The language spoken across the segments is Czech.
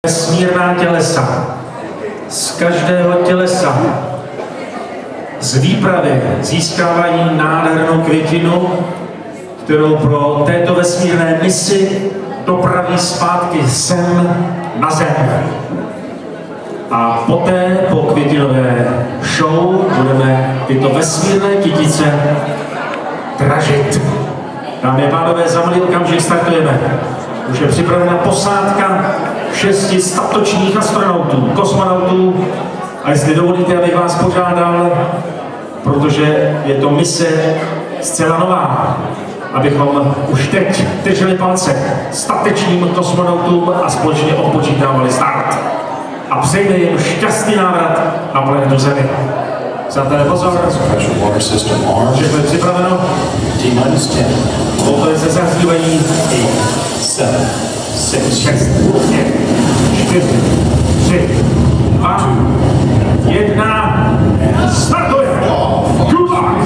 Vesmírná tělesa. Z každého tělesa z výpravy získávají nádhernou květinu, kterou pro této vesmírné misi dopraví zpátky sem na Zem. A poté po květinové show budeme tyto vesmírné kytice dražit. Dámy a pánové, za malý okamžik startujeme. Už je připravena posádka 6 statočních astronautů, kosmonautů. A jestli dovolíte, abych vás požádal, protože je to mise zcela nová, abychom už teď drželi palce statečným kosmonautům a společně odpočítávali start. A přejme jim šťastný návrat na planetu Zemi. Přátelé, pozor, všechno je připraveno. Motory se zahřívají. 7, 6, 6, 5, 4, 3, 2, 1, startuje! Good luck!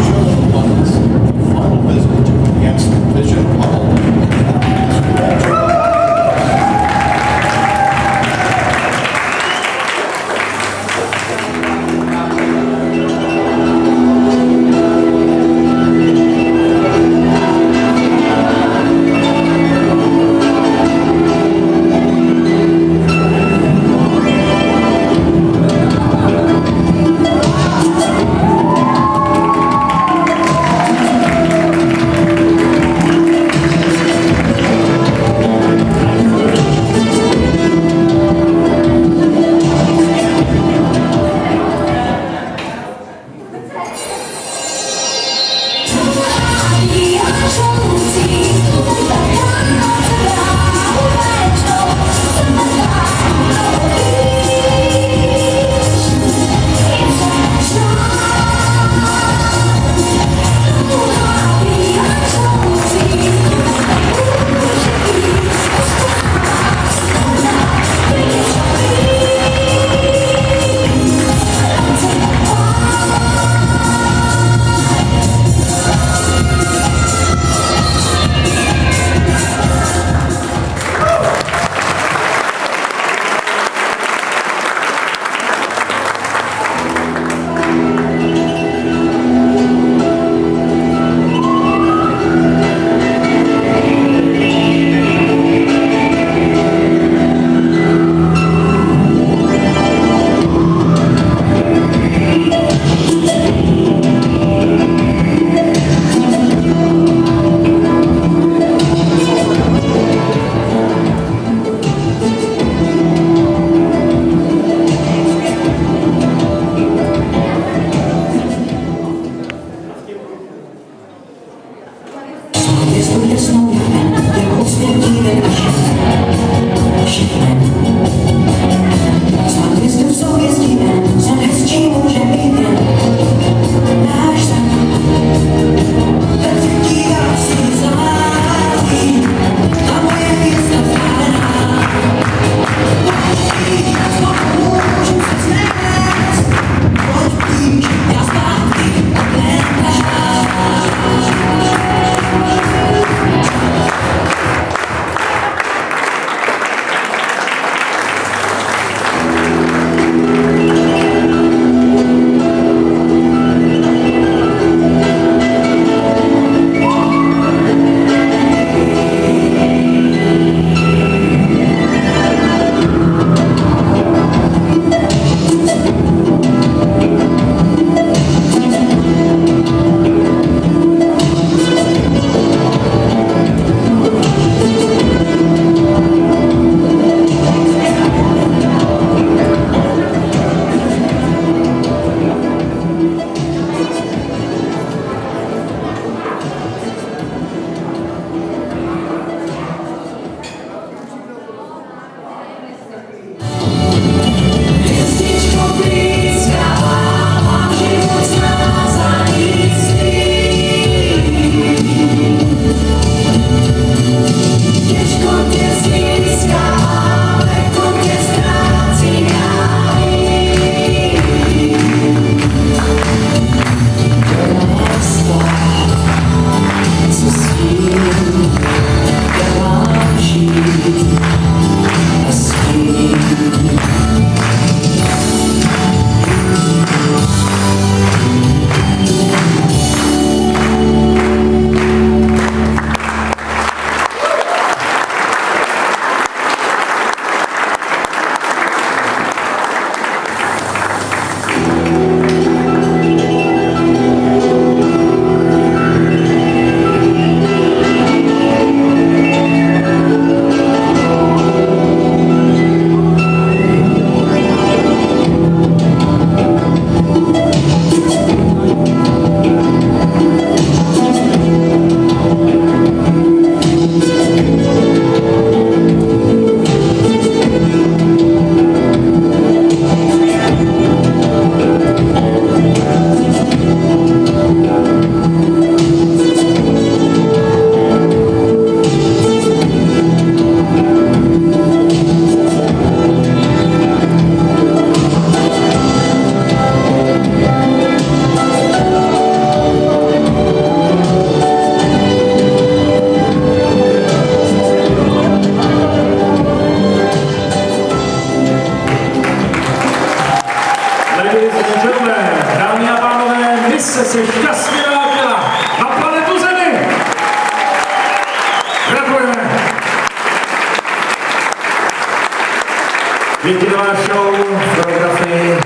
Květinová show, fotografii,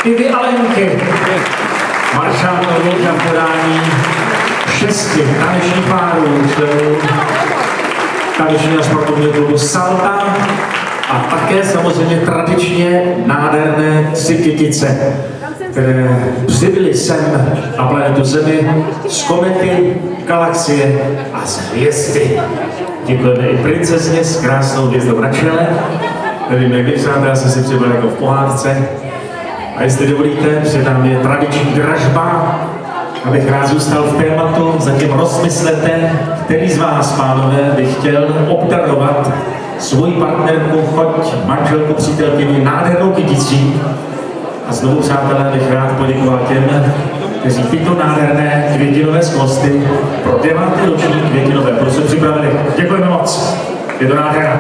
Ivy Alenky, maršálkovou na podání 6 tanečních párů, členů tanečního sportovního klubu Salta a také samozřejmě tradičně nádherné 3 kytice, které přibyly sem na planetu Zemi z komety, galaxie a z hvězdy. Děkujeme i princezně s krásnou hvězdou na čele. Nevím, jak vy, přátelé, já jsem si přibyl jako v pohádce. A jestli dovolíte, před námi je tradiční dražba. Abych rád zůstal v tématu, zatím rozmyslete, který z vás, pánové, by chtěl obdarovat svoji partnerku, choť manželku, přítelkyni nádhernou kyticí. A znovu, přátelé, bych rád poděkoval těm, kteří tyto nádherné květinové skvosty pro 9. ročník květinové prosím připravili. Děkujeme moc. Je to nádherné.